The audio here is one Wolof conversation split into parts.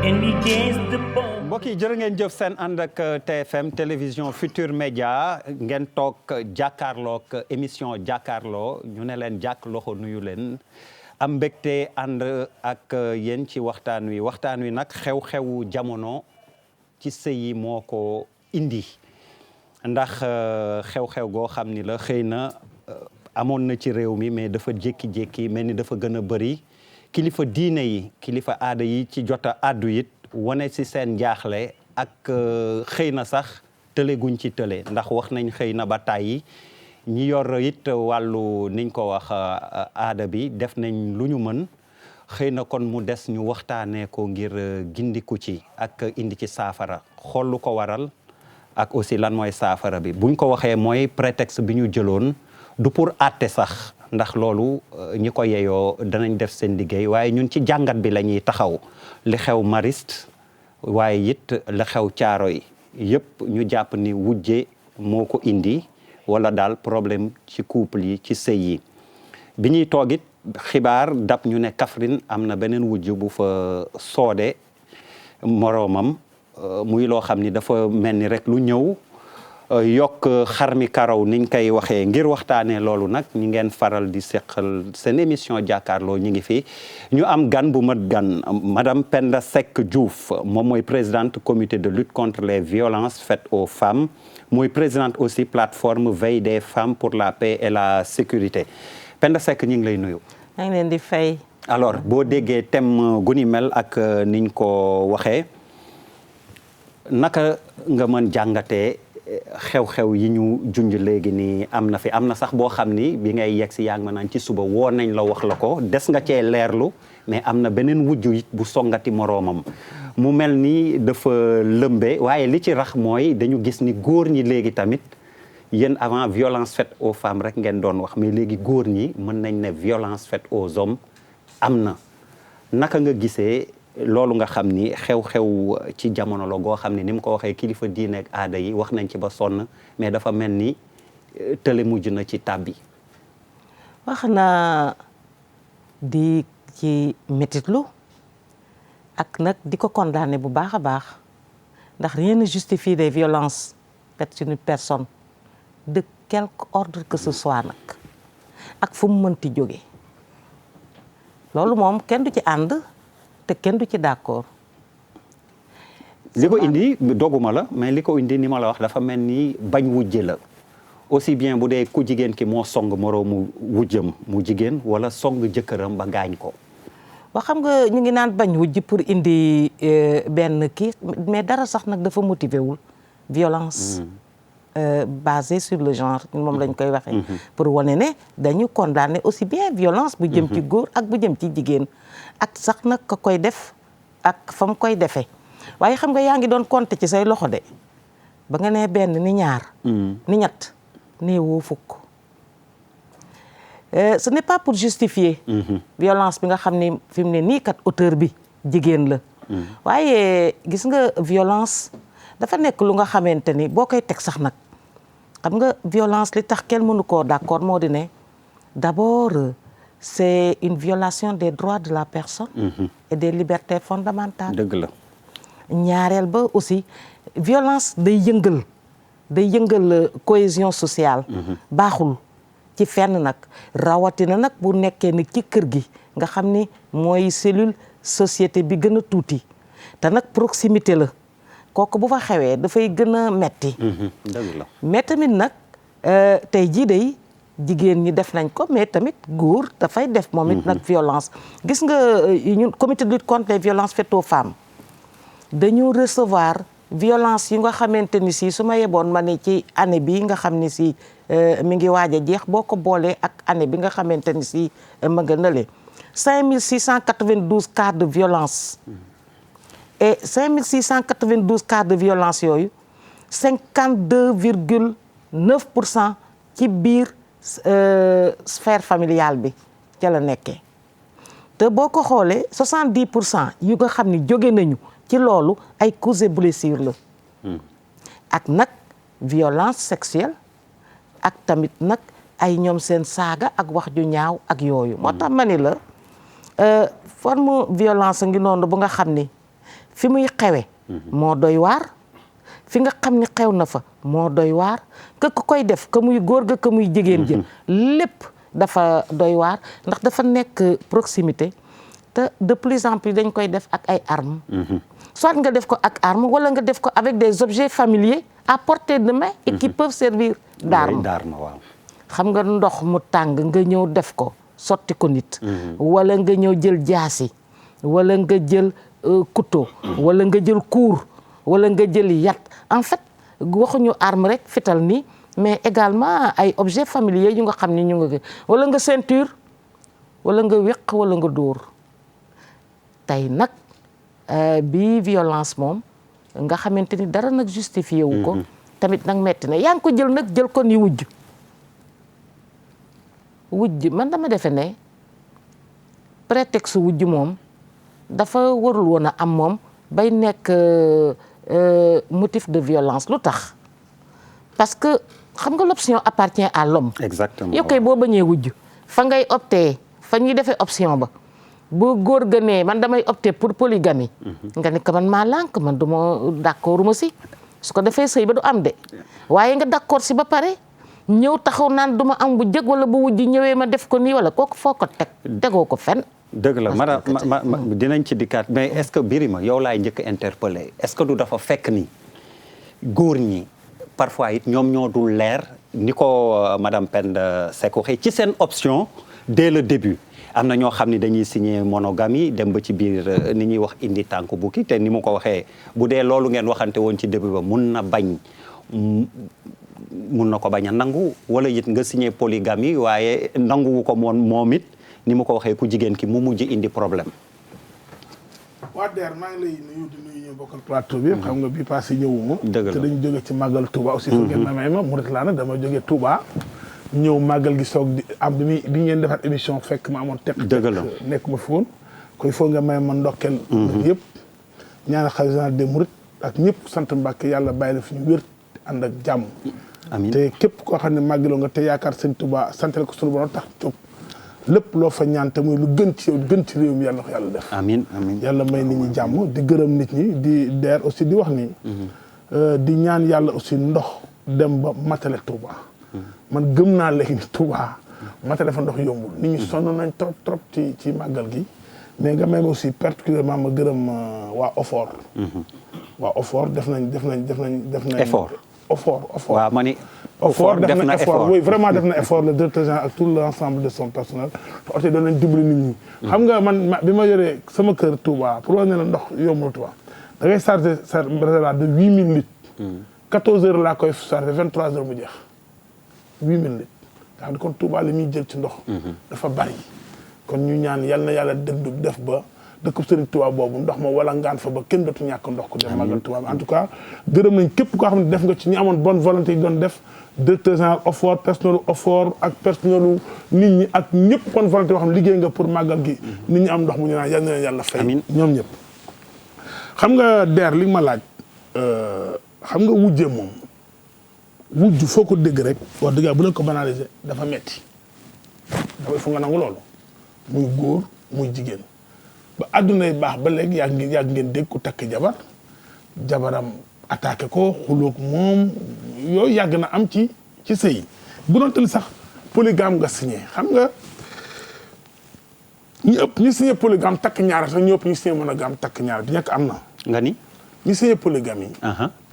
mbokk yi jërë ngeen jëf seen ànd ak TFM télévision Futur Média ngeen toog jàkkaarloog émission jàkkaarloo ñu ne leen jàkk loxo nuyu leen am mbégte ànd ak yéen ci waxtaan wi nag xew-xewu jamono ci sëy yi moo ko indi ndax xew-xew goo xam ni la xëy na amoon na ci réew mi mais dafa jékki-jékki mel ni dafa gën a bëri kilifa diine yi kilifa aada yi ci jota àddu it wane si seen njaaxle ak xëy na sax tële guñ ci tële ndax wax nañ xëy na ba tàyyi ñi yor it wàllu niñ ko wax aada bi def nañ lu ñu mën xëy na kon mu des ñu waxtaanee ko ngir gindiku ci ak indi ci saafara xool lu ko waral ak aussi lan mooy saafara bi buñ ko waxee mooy prétexte bi ñu jëloon du pour àtte sax ndax loolu ñi ko yeyoo danañ def seen liggéey waaye ñun ci jàngat bi la ñuy taxaw li xew Mariste waaye it li xew Caaroy yëpp ñu jàpp ni wujje moo ko indi wala daal problème ci couple yi ci sëy yi bi ñuy toogit xibaar dab ñu ne Kaffrine am na beneen wujj bu fa soode moroomam muy loo xam ni dafa mel ni rek lu ñëw yokk xar mi karaw niñ koy waxee ngir waxtaanee loolu nag ñi ngeen faral di seqal seen émission jàkkaarloo ñi ngi fi ñu am gan bu mat gan madame Penda Seck Diouf moom mooy présidente comité de lutte contre les violences faites aux femmes mooy présidente aussi plateforme veille des femmes pour la paix et la sécurité Penda Seck ñi ngi lay nuyu. maa ngi leen di fay. alors boo déggee thème gu ni mel ak niñ ko waxee naka nga mën jàngatee. xew-xew yi ñu junj léegi nii am na sax boo xam ni bi ngay yegg si yaa ngi ma naan ci suba woo nañ la wax la ko des nga cee leerlu mais am na beneen wujju it bu songati moroomam mu mel ni dafa lëmbe waaye li ci rax mooy dañu gis ni góor ñi léegi tamit yéen avant violence faite aux femmes rek ngeen doon wax mais léegi góor ñi mën nañ ne violence faite aux hommes am na naka nga gisee loolu nga xam ni xew-xew ci jamono la goo xam ni ni mu ko waxee kilifa diine ak aada yi wax nañ ci ba sonn mais dafa mel ni tële mujj na ci tàbbi. wax na di ci métitlu ak nag di ko condamné bu baax a baax ndax rien ne justifie des violences faites sur une personne de quelque ordre que ce soit nag ak fu mu mënti jóge loolu moom kenn du ci ànd. te kenn du ci d'accord. li ko indi doguma la mais li ko indi ni ma la wax dafa mel ni bañ wujje la aussi bien bu dee ku jigéen ki moo song moroomu wujjam mu jigéen wala song jëkkëram ba gaañ ko. wax xam nga ñu ngi naan bañ wujj pour indi benn kii mais dara sax nag dafa motivé wul violence basée sur le genre moom lañ koy waxee. pour wane ne dañu condamner aussi bien violence bu jëm ci góor ak bu jëm ci jigéen. ak sax nag ka koy def ak fa mu koy defee waaye xam nga yaa ngi doon compter ci say loxo de ba nga nee benn ni ñaar ni ñett nee woo fukk ce n'est pas pour justifier violence bi nga xam ni fi mu ne nii kat auteur bi jigéen la waaye gis nga violence dafa nekk lu nga xamante ni boo koy teg sax nag xam nga violence li tax kenn mënu koo d'accord moo di ne d'abord c'est une violation des droits de la personne et des libertés fondamentales. dëgg la. ñaareel ba aussi violence day yëngal cohésion sociale. baaxul ci fenn nag rawatina nag bu nekkee ni ci kër gi nga xam ni mooy cellule société bi gën a tuuti te nag proximité la kooku bu fa xewee dafay gën a metti. dëgg la. mais tamit nag tey jii day jigéen ñi def nañ ko mais tamit góor dafay def moom it nag violence gis nga ñun comité de lutte contre les violences faites aux femmes dañu recevoir violence yi nga xamante ni si su ma yeboon ma ne ci année bi nga xam ni si mi ngi waaj a jeex boo ko boolee ak année bi nga xamante ni si ma nga nële 5692 cas de violence et 5692 cas de violence yooyu 52,9% ci biir sphère familiale bi ca la nekkee te boo ko xoolee 70% yu nga xam ni jóge nañu ci loolu ay coups et blessures la ak nag violence sexuelle ak tamit nag ay ñoom seen saaga ak wax ju ñaaw ak yooyu moo tax ma ni la forme violence ngi noonu bu nga xam ni fi muy xewe moo doy waar fi nga xam ni xew na fa moo doy waar que ku koy def que muy góor ga que muy jigéen ja lépp dafa doy waar ndax dafa nekk proximité te de plus en plus dañ koy def ak ay armes soit nga def ko ak arme wala nga def ko avec des objets familiers à portée de main et qui peuvent servir d'arme waaw. xam nga ndox mu tàng nga ñëw def ko sotti ko nit wala nga ñëw jël jaasi wala nga jël couteau wala nga jël kuur wala nga jël yat en fait waxuñu arme rek fital nii mais également ay objets familiers yu nga xam ni ñu nga wala nga ceinture wala nga wéq wala nga dóor tey nag bi violence moom nga xamante ni dara nag justifié wu ko tamit nag metti na yaa ngi ko jël nag jël ko ni wujj man dama defe ne prétexte wujj moom dafa warul woon a am moom bay nekk motif de violence lu tax parce que xam nga l'option appartient à l'homme. Exactement. yow kay boo bañee wujj fa ngay opté fa ñuy defee option ba bu góor gënee man damay opté pour polygamie nga ne ko man maa lànk man du ma d'accord ma si su ko defee sëy ba du am de waaye nga d'accord si ba pare ñëw taxaw naan du ma am bu jëg wala bu wujj ñëwee ma def ko nii wala kooku foo ko tegoo ko fen dëgg la madame dinañ ci dikkaat mais est-ce que Birima yow laay njëkk interpellé est-ce que du dafa fekk ni góor ñi parfois it ñoom ñoo dul leer ni ko madame Penda Seck waxee ci seen option dès le début am na ñoo xam ni dañuy signer monogamie dem ba ci biir ni ñuy wax indi tànku bukki te ni mu ko waxee bu dee loolu ngeen waxante woon ci début ba mun na ko bañ a nangu wala it nga signer polygamie waaye nanguwu ko moom it ni mu ko waxee ku jigéen ki mu mujj indi problème. waa Der maa ngi lay nuyu di nuyu ñu bokkal plateau bi. xam nga bii passé ñëwuma. dëgg la te dañu jóge ci màggal Touba aussi. foog ngeen may ma murit laa nag dama jóge Touba. ñëw màggal gi soog di am bi ngeen defaat émission fekk ma amoon. dëgg la nekk ma fi woon. koy foog nga may ma ndokkeel. yëpp ñaanal xalifa général des mourides ak ñëpp sant Mbàkke yàlla bàyyi la fi ñu wér ànd ak jàmm. amiin te képp koo xam ne màggaloo nga te yaakaar sëñ Touba santal ko sunu borom tax jóg. lépp loo fa ñaan te muy lu gën ci yow gën ci réew mi yàlla na ko yàlla def. amiin amiin yàlla may nit ñi jàmm di gërëm nit ñi di Der aussi di wax ni. di ñaan yàlla aussi ndox dem ba matale Touba. man gëm naa léegi ni Touba matale fa ndox yombul nit ñi sonn nañ trop ci màggal gi. mais nga may aussi particulièrement ma gërëm waa OFOR. waa OFOR def nañ. effort. OFOR. waaw ma ni OFOR def na effort oui vraiment def na effort le directeur général ak tout l'ensemble de son personnel te aussi doon nañ dimbali nit ñi. xam nga man bi ma yoree sama kër Touba pour wax ne la ndox yombul Touba da ngay chargé sa réservoir de 8000 litres. 14 heures laa koy chargé 23 heures mu jeex 8000 litres. nga xam ne kon Touba li muy jël ci ndox. dafa bari kon ñu ñaan yal na yàlla def ba. dëkk Serigne Touba boobu ndox ma wala ngaan fa ba kenn dootu ñàkk ndox ko dem màggal Touba en tout cas gërëm nañ képp koo xam ne def nga ci ñi amoon bonne volonté yi doon def directeur général OFOR personnelu OFOR ak personnelu nit ñi ak ñëpp bonne volonté yoo xam ne liggéey nga pour màggal gi nit ñi am ndox mu ñu naan yal na leen yàlla fay ñoom ñëpp xam nga Der li ma laaj xam nga wujje moom wujj foo ko dégg rek wax dëgg bu leen ko banaliser dafa metti dafa il faut nga nangu loolu muy góor muy jigéen ba àddunay baax ba léegi yàgg ngeen dégg ku takk jabaram attaqué ko xuloog moom yooyu yàgg na am ci sëy bu doon tali sax polygame nga signé xam nga ñi signé polygame takk ñaar sax ñu ëpp ñu signé monogame takk ñaar bi ñekk am na nga ni ñi signé polygamie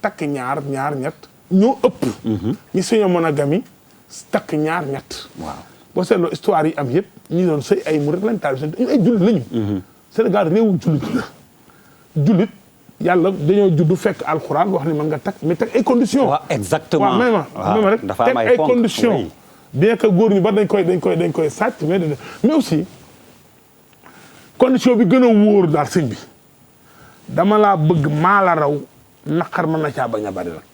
takk ñaar ñett ñoo ëpp ñi signé monogamie takk ñaar ñett waaw boo seetloo histoire yi am yëpp ñi doon sëy ay murit lañ taal ñu ay jullit lañu Sénégal réewu jullit la jullit yàlla dañoo juddu fekk alxuraan wax ni mën nga takk mais teg ay conditions. waaw exactement waaw même rek dafa teg am ay conditions. bien que góor ñu ba dañ koy sàcc mais aussi condition bi gën a wóor daal sëñ bi dama laa bëgg maa la raw naqar mën na caa bañ a bari rek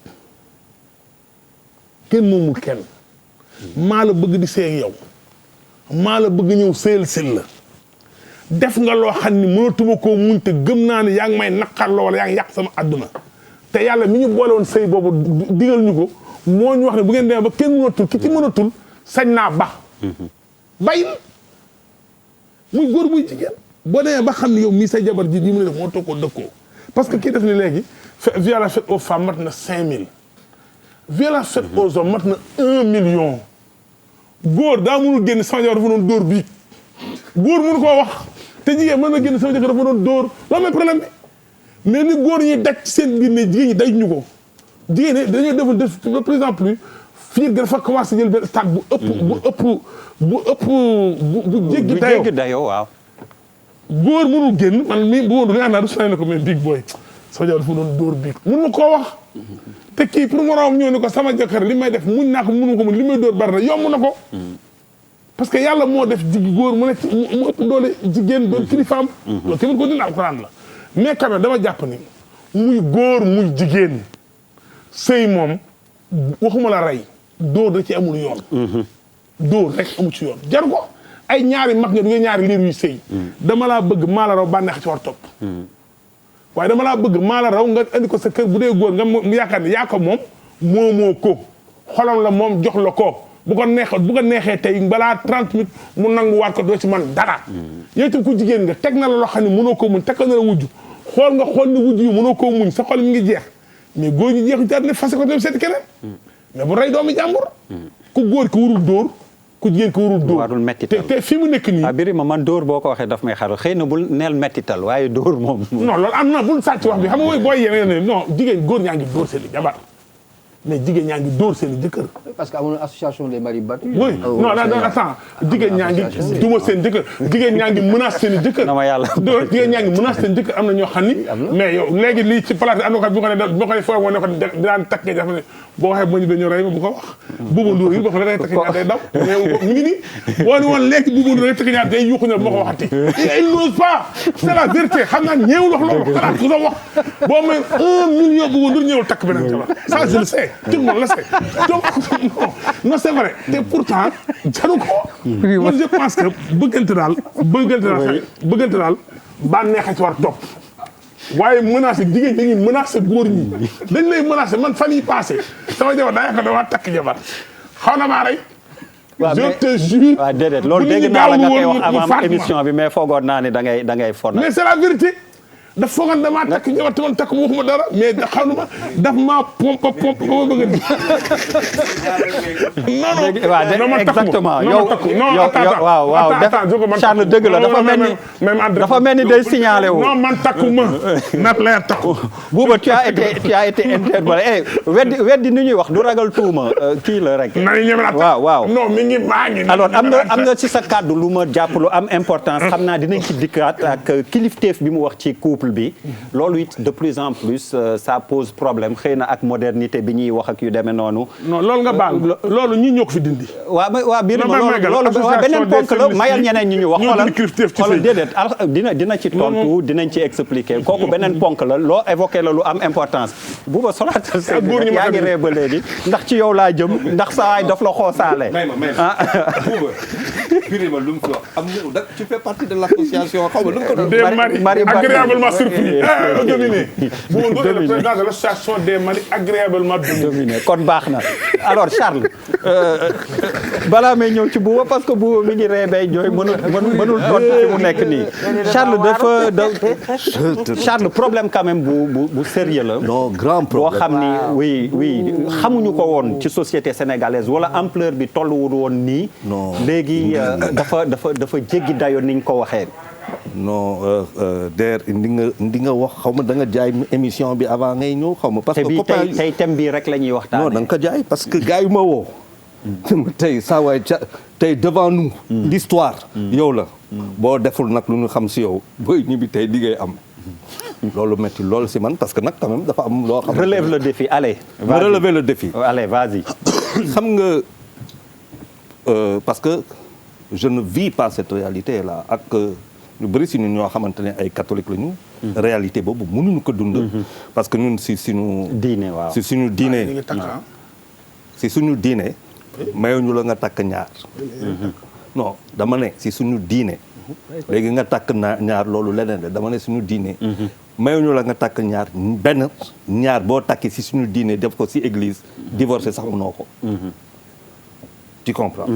kenn moomul kenn maa la bëgg di seeg yow maa la bëgg ñëw sëyal la. def nga loo xam ni mënatuma koo muñ te gëm naa ne yaa ngi may naqarloo wala yaa ngi yàq sama àdduna te yàlla mi ñu boole woon sëy boobu digal ñu ko moo ñu wax ne bu ngeen demee ba kenn mënatul ki ci mënatul sañ naa ba bàyyil muy góor muy jigéen boo demee ba xam ne yow mii sa jabar ji li mu ne def moo toog koo dëkkoo parce que kii def ni léegi violence faite aux femmes mat na 5000 violence faite aux hommes mat na 1 million góor daa mënul génn sama jabar dafa doon dóor bii góor mënu koo wax te jigéen mën na génn sama jëkkër dafa doon dóor loolu mooy problème bi mais ni góor ñi daj seen biir ne jigéen ñi daj ñu ko jigéen ñi dañoo defoon de plus en plus fii dafa commencé jël benn stade bu jéggi dayoo waaw. góor mënul génn man mii bu woon du nga xam ne du sori na ko mais big boy sama jabar dafa doon dóor biig mënu ma koo wax te kii pour moroom ñëw ne ko sama jëkkër li may def muñ naa ko mënu ko muñ li may dóor bari na yomb na ko parce que yàlla moo def góor mu nekk mu ëpp doole jigéen doon kilifaam loolu tamit ko dina alxuraan la mais quand même dama jàpp ni muy góor muy jigéen sëy moom waxuma la rey dóor da ci amul yoon dóor rek amu ci yoon jar ko ay ñaari mag nga du ñaari liir yu sëy dama laa bëgg maa la raw bànneex ci war topp waaye dama laa bëgg maa la raw nga andi ko sa kër bu dee góor nga mu yaakaar ne yaa ko moom moomoo ko xolam la moom jox la ko bu ko neexee tey balaa 30 minutes mu nanguwaat ko doo ci man dara yow itam ku jigéen nga teg na la loo xam ne mënoo koo muñ teg na la wujj xool nga xool ne wujj yi mënoo koo muñ sa xol mi ngi jeex mais góor ñi jeexu ci àddina fase ko dem seeti keneen mais bu rey doomi jàmbur ku góor ki warul dóor ku jigéen ko warul dóor warul mettital te fi mu nekk nii Birima man dóor boo ko waxee daf may xaral xëy na bul neel mettital waaye dóor moom non loolu am na bul sàcc wax bi xam nga booy yeneen non jigéen góor ñaa ngi dóor seen i jabar mais jigéen ñaa ngi dóor seen i jëkkër parce que amoon association des maris battus oui non attends jigéen ñaa ngi duma seen jëkkër jigéen ñaa ngi menace seen i jëkkër na ma yàlla jigéen ñaa ngi menace seen jëkkër am na ñoo xam ni mais yow léegi lii ci place am na ko bi ko ne foo ne ko daan takk nga dafa ne boo waxee ba ñu dañoo rey ma bu ko wax Bouba Ndour yi boo xam ne dangay takk ñaar day daw mais mi ngi nii boo ni woon léegi Bouba Ndour dangay takk ñaar day yuuxu ne bu ma ko waxati il n'ose pas c'est la vérité xam naa ñeewul wax loolu xalaat ku sa wax boo may 1 million Bouba Ndour ñëwul takk beneen jabar ça je le sais tout le monde le sait donc non c'est vrai te pourtant jaru ko man je pense que bëggante daal bànneex a ci war topp waaye menacé jigéen ñi menacé góor ñi dañ lay menacé man fan yi passé sama jabar daa yaakaar dama takk jabar xaw na maa rey je te jure waaw déedéet loolu dégg naa la nga koy wax avant émission bi mais foogoon naa ne da ngay fon mais c'est la vérité daf foogoon damaa takk jabar te man takk mu waxuma dara mais xam na ma daf maa pompe ba ma bëgg a non exactement yow waaw Charles dëgg la dafa mel ni day signalé wu non man takkuma nat leer takku Bouba tu as été interpellé weddi ni ñuy wax du ragal tuuma kii la rek waaw non mi ngi maa ngi alors am nga ci sa kàddu lu ma jàpp lu am importance xam naa dinañ ci dikkaat ak kilifteef bi mu wax ci couple bi loolu it de plus en plus ça pose problème xëy na ak modernité bi ñuy wax ak yu demee noonu. non loolu nga baal loolu ñi ñoo ko fi dindi. waaw Birima loolu beneen ponk la mayal ñeneen ñi ñu wax. xoolal déedéet dina ci tontu dinañ ci expliquer kooku beneen ponk la loo évoqué la lu am importance. Bouba Sonatel Seck yaa ngi ree ba léegi ndax ci yow laa jëm ndax saa waay daf la xoosaale. Bouba Birima lu mu ko am tu fais partie de l'association xaw ma lu mu ko doon. agréablement surpris dominé. Bouba Ndour est le président de l'association des maris agréablement dominés. kon baax na alors Charles balaa may ñëw ci Bouba parce que Bouba mi ngi ree bay jooy mënul tontu fi mu nekk nii Charles problème quand même bu sérieux la. non grand problème boo xam ni oui xamuñu ko woon ci société sénégalaise wala ampleur bi tolluwul woon nii. non léegi dafa jéggi dayo niñ ko waxee. non der ndi nga wax xaw ma da nga jaay émission bi avant ngay ñëw xaw ma. parce que tey thème bi rek la ñuy waxtaanee. non da nga ko jaay parce que gars yi ma woo. tey saa waay tey devant nous. l'histoire yow la. boo deful nag lu ñu xam si yow booy ñibbi tey di ngay am. loolu métti loolu si man parce que nag quand même dafa am loo xam. relève le défi allez. vas-y relever le défi. allez vas-y. xam nga parce que je ne vis pas cette réalité là ak. ñu bëri si ñun ñoo xamante ne ay catholique la ñu. réalité boobu mënuñu ko dund. parce que ñun si suñu. diine waaw si suñu diine. si suñu diine. mayuñu la nga takk ñaar. non dama ne si suñu diine. léegi nga takk ñaar loolu leneen la dama ne suñu diine. mayuñu la nga takk ñaar benn ñaar boo takki si suñu diine def ko si église. divorcé sax mënoo ko. tu comprends.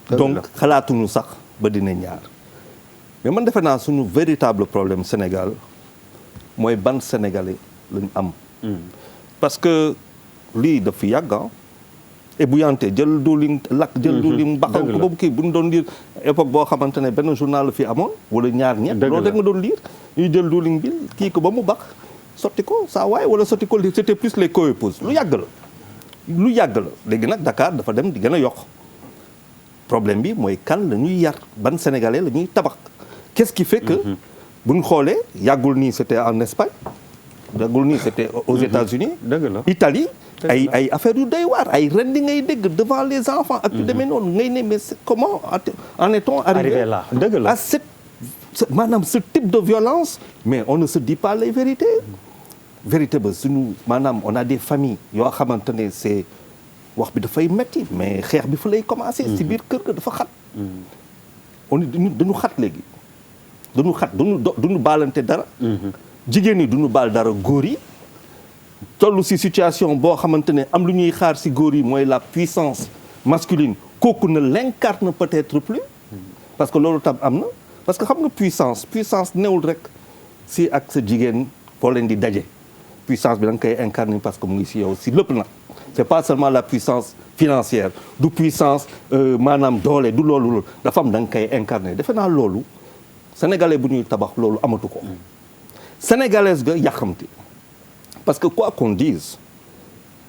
donc xalaatuñu sax ba dina ñaar. mais man defe naa suñu véritable problème Sénégal mooy ban sénégalais lañ am. parce que lii daf fi yàgg et bu yante jël diwlin lakk jël diwlin baxal ko boobu kii bu ñu doon lire époque boo xamante ne benn journal la fi amoon wala ñaar ñett loolu rek nga doon lire ñuy jël diwlin bi kii ko ba mu bax sotti ko saa waay wala sotti ko c'était plus les co-épouses lu yàgg la léegi nag Dakar dafa dem di gën a yokk problème bi mooy kan la ñuy yar ban sénégalais la ñuy tabax qu'est-ce qui fait que bu ñu xoolee yàggul nii c'était en Espagne yàggul nii c'était aux États-Unis Italie ay affaire yu doy waar ay rendi ngay dégg devant les enfants ak yu demee noonu ngay ne mais comment en est-on arrivé là dëgg la à maanaam ce type de violence mais on ne se dit pas les vérités vérité ba suñu maanaam on a des familles yoo xamante ne c'est wax bi dafay metti mais xeex bi fa lay commencer si biir kër ga dafa xat on dañu xat léegi duñu baalante dara jigéen ñi duñu baal dara góor yi toll si situation boo xamante ne am lu ñuy xaar si góor yi mooy la puissance masculine kooku ne l'incarne peut-être plus parce que loolu tam am na parce que xam nga puissance newul rek si ak sa jigéen foo leen di daje puissance bi da nga koy incarner parce que mu ngi si yow si lépp nag c'est pas seulement la puissance financière du puissance maanaam doole du loolu dafa am da nga koy incarner defe naa loolu sénégalais bu ñuy tabax loolu amatu ko sénégalaise ga yàqamti parce que quoi qu'on dise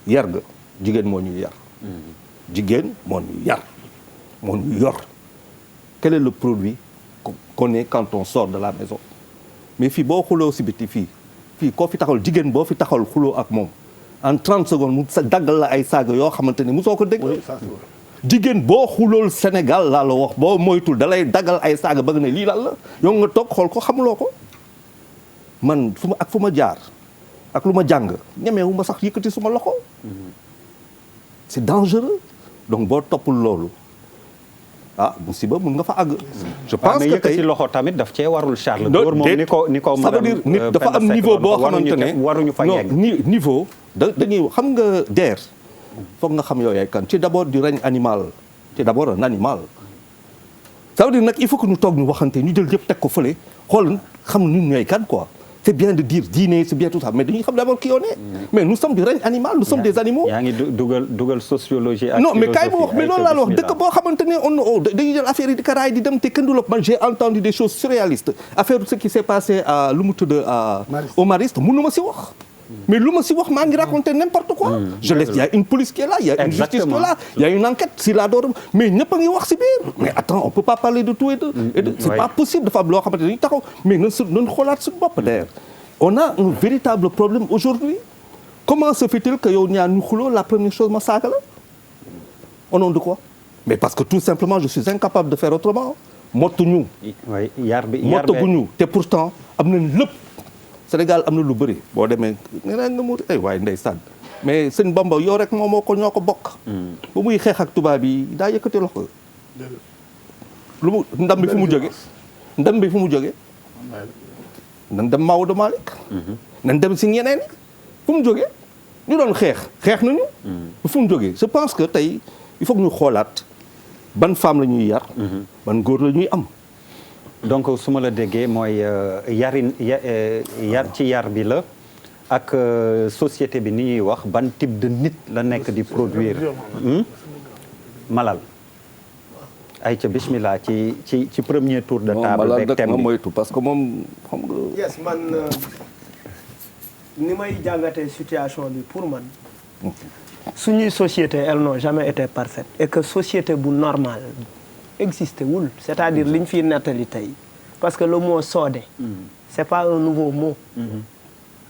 yar ga jigéen moo ñuy yar jigéen moo ñuy yar moo ñuy yor quel est le produit qu'on est quand on sort de la maison mais fii boo xuloo si biti fii koo fi taxawal jigéen boo fi taxawal xuloo ak moom en 30 secondes mu daggal la ay saaga yoo xamante ne mosoo ko dégg jigéen boo xulool Sénégal laa la wax boo moytul dalay daggal ay saaga ba nga ne lii lan la yow nga toog xool ko xamuloo ko man fu ma jaar ak lu ma jàng ñemeewu ma sax yëkkati suma loxo c'est dangereux donc boo toppul loolu musiba mun nga fa àgg. je pense que tey loxo tamit daf cee warul Charles. góor moom ni ko ça veut dire nit dafa am niveau boo xamante ne waruñu fa yegg niveau dañuy xam nga DER foog nga xam yow yaay kan ci d'abord du règne animal ci d'abord un animal. ça veut dire nag il faut que ñu toog ñu waxante ñu jël yëpp teg ko fële xool xam ñun ñooy kan quoi. c'est bien de dire diine c'est bien tout ça mais dañuy xam d'abord qui on est. mais nous sommes du règne animal nous sommes des animaux. yaa ngi dugal sociologie ak non mais kaay ma wax mais loolu laa la wax dëkk boo xamante ne on dañuy jël affaire yi di karaay di dem te kenn du la man j'ai entendu des choses surréalistes affaire ce qui s'est passé à lu mu tudd au Mariste mënu ma si wax. mais lu ma si wax maa ngi raconter n'importe quoi. je laisse il y a une police qui est là il y a une justice qui est là il y a une enquête si la door mais ñëpp a ngi wax si biir. mais attends on peut pas parler de tout et de c'est pas possible dafa am loo xamante ne dañuy taxaw mais nañ xoolaat suñu bopp d'ailleurs. on a un véritable problème aujourd'hui comment se fait-il que yow ñaar ñu xuloo la première chose ma saaga la au nom de quoi mais parce que tout simplement je suis incapable de faire autrement mottuñu mottaguñu te pourtant am nañ lépp Sénégal am na lu bëri boo demee nga mu waaye ndeysaan mais sëñ Bamba yow rek moo ko ñoo ko bokk ba muy xeex ak tubaab yi daa yëkkati loxo lu mu ndam bi fu mu jóge nan dem Maodo Malick nan dem si ñeneen fu mu jógee ñu doon xeex nañu fu mu jógee je pense que tey il faut que ñu xoolaat ban femme la ñuy yar ban góor la ñuy am donc su ma la déggee mooy yar ci yar bi la ak société bi ni ñuy wax ban type de nit la nekk di produire Malal ayca bismillah ci premier tour de table avec thème bi moytu parce que moom xam nga. yes man ni may jàngatee situation bi pour man suñuy société elles n'ont jamais été parfaites et que société bu normal existé wul c'est-à-dire liñ fiy nettali tey parce que le mot soode c'est pas un nouveau mot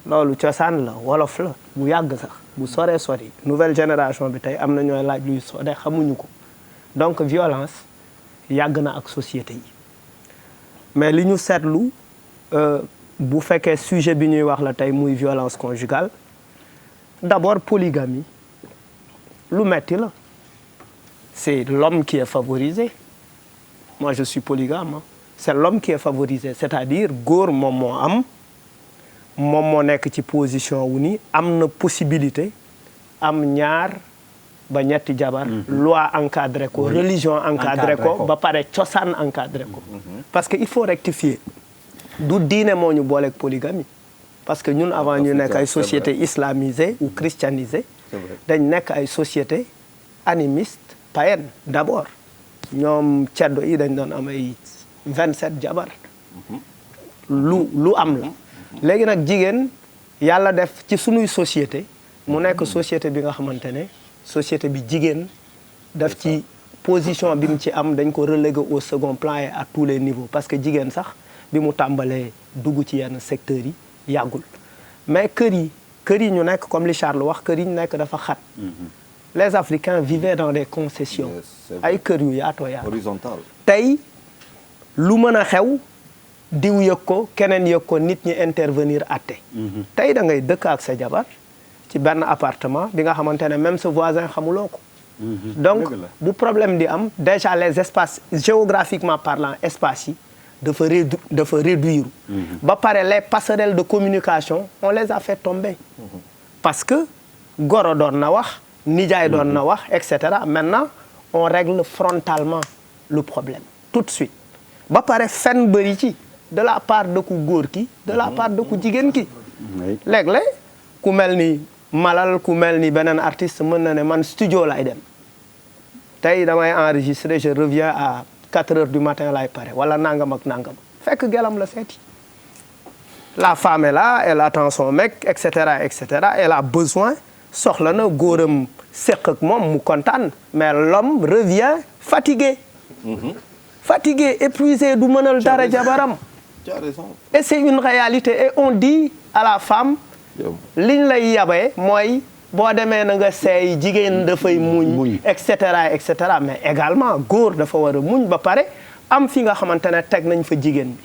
loolu cosaan la wolof la bu yàgg sax bu soree sori nouvelle génération bi tey am na ñooy laaj luy soode xamuñu ko donc violence yàgg na ak société yi mais li ñu seetlu bu fekkee sujet bi ñuy wax la tey muy violence conjugale d'abord polygamie lu metti la c'est l'homme qui est favorisé moi je suis polygame c'est l'homme qui est favorisé c'est-à-dire góor moom moo nekk ci position wu ni am na possibilité am ñaar ba ñetti jabar loi encadré ko religion encadré ko ba pare cosaan encadré ko parce que il faut rectifier du diine moo ñu booleeg polygamie parce que ñun avant ñu nekk ay sociétés islamisées ou christianisées dañ nekk ay sociétés animistes païennes d'abord ñoom ceddo yi dañ doon am ay 27 jabar lu am la léegi nag jigéen yàlla def ci sunuy société mu nekk société bi nga xamante ne société bi jigéen daf ci position bi mu ci am dañ ko relégué au second plan et à tous les niveaux parce que jigéen sax bi mu tàmbalee dugg ci yenn secteurs yi yàggul mais kër yi ñu nekk comme li Charles wax kër yi ñu nekk dafa xat les Africains vivaient dans des concessions ay kër yu yaatoo yaatoo horizontal tey lu mën a xew diw yëg ko keneen yëg ko nit ñi intervenir àtte tey da ngay dëkk ak sa jabar ci benn appartement bi nga xamante ne même sa voisin xamuloo ko donc bu problème di am déjà les espaces géographiquement parlant espaces yi dafa réduire ba pare les passerelles de communication on les a fait tomber parce que goro doon na wax nijaay doon na wax et cetera maintenant on règle frontalement le problème tout de suite ba pare fen bëri ci de la part de ku góor ki de la part de ku jigéen ki léeg-léeg ku mel ni Malal ku mel ni beneen artiste mën na ne man studio lay dem tey damay enregistrer je reviens à 4 heures du matin lay pare wala nangam ak nangam fekk gelam la seeti la femme est là elle attend son mec et cetera elle a besoin soxla na góoram seq ak moom mu kontaan mais l'homme revient fatigué fatigué épuisé du mënal dara jabaram et c'est une réalité et on dit à la femme liñ lay yabee mooy boo demee na nga seey jigéen dafay muñ et cetera mais également góor dafa war a muñ ba pare am fi nga xamante ne teg nañ fa jigéen bi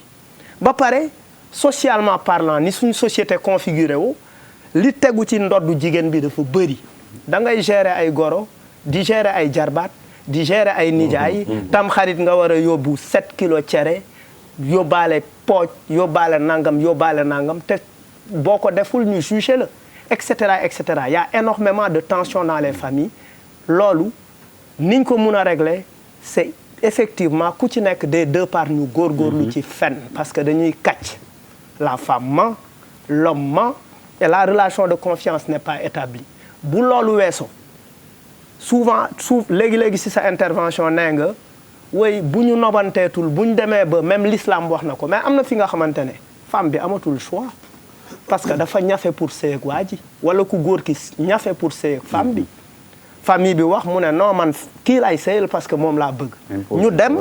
ba pare socialement parlant ni suñ société configuré wu li tegu ci ndoddu jigéen bi dafa bëri da ngay gérer ay goro di gérer ay jarbaat di gérer ay nijaay tam xarit nga war a yóbbu 7 kilos cere yóbbaale pooj yóbbaale nangam te boo ko deful ñu juger la et cetera y a énormément de tension dans les familles loolu niñ ko mun a régler c'est effectivement ku ci nekk des deux parts ñu góorgóorlu ci fen parce que dañuy kàcc la femme ment l'homme ment et la relation de confiance n'est pas établie bu loolu weesoo souvent léegi si sa intervention nee nga woy bu ñu nobanteetul bu ñu demee ba même l'islam wax na ko mais am na fi nga xamante ne femme bi amatul choix parce que dafa ñafe pour sëy ak waa ji wala ku góor ki ñafe pour sëy ak femme bi famille bi wax mu ne non man kii lay sëyal parce que moom laa bëgg ñu dem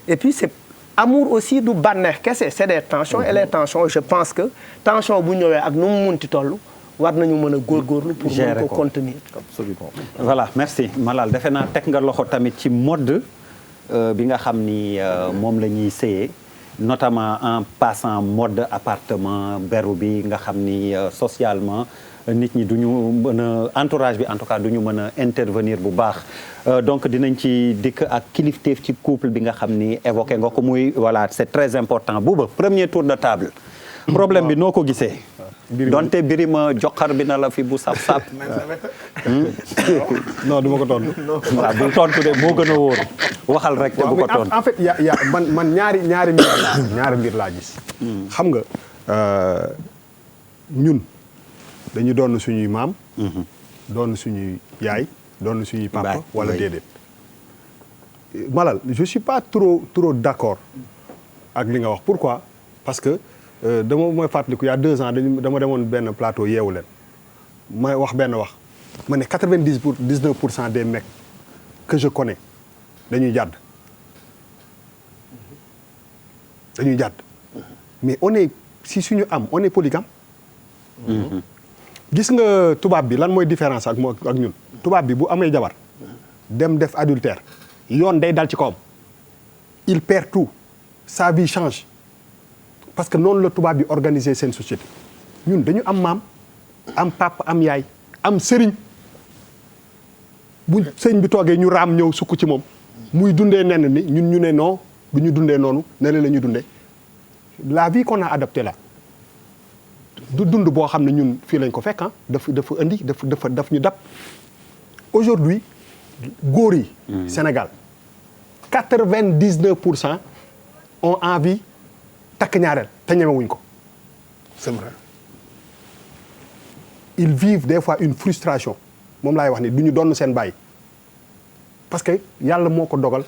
et puis c'est amour aussi du bànneex kese c'est des tensions et les tensions je pense que tension bu ñëwee ak nu mu munti toll war nañu mën a góorgóorlu pour mën ko contenir absolument voilà merci Malal defe naa teg nga loxo tamit ci mode bi nga xam ni moom la ñuy sëyee notamment en passant mode appartement beru bi nga xam ni socialement nit ñi du ñu mën a entourage bi en tout cas du ñu mën a intervenir bu baax donc dinañ ci dikk ak kilifteef ci couple bi nga xam ni évoqué nga ko muy voilà c'est très important Bouba premier tour de table problème bi noo ko gisee donte Birima joxar bi na la fi bu sap-sap non du ma ko tontu waaw bul tontu de moo gën a wóor waxal rek te bu ko tontu en fait ya man ñaari mbir laa gis xam nga ñun dañu doon suñuy maam doon suñuy yaay doon suñuy papa wala déedéet Malal je suis pas trop d'accord ak li nga wax pourquoi parce que dama mooy fàttaliku il y a 2 ans dama demoon benn plateau yeewu leen may wax benn wax ma ne 99% des mecs que je connais dañuy jàdd mais on est si suñu on est polygame gis nga tubaab bi lan mooy différence ak ñun tubaab bi bu amee jabar dem def adultère yoon day dal ci kawam il perd tout sa vie change parce que noonu la tubaab bi organiser seen société ñun dañu am maam am papa am yaay am sëriñ bu sëriñ bi toogee ñu raam ñëw sukk ci moom muy dundee nenn ni ñun ñu ne non du ñu dundee noonu ne la ñuy dundee la vie qu'on a adoptée là du dund boo xam ne ñun fii lañ ko fekk dafa indi daf ñu dab aujourd'hui góor yi Sénégal 99% ont envie takk ñaareel te ñemewuñ ko c'est vrai ils vivent des fois une frustration moom laay wax ni du ñu doon seen baay parce que yàlla moo ko dogal.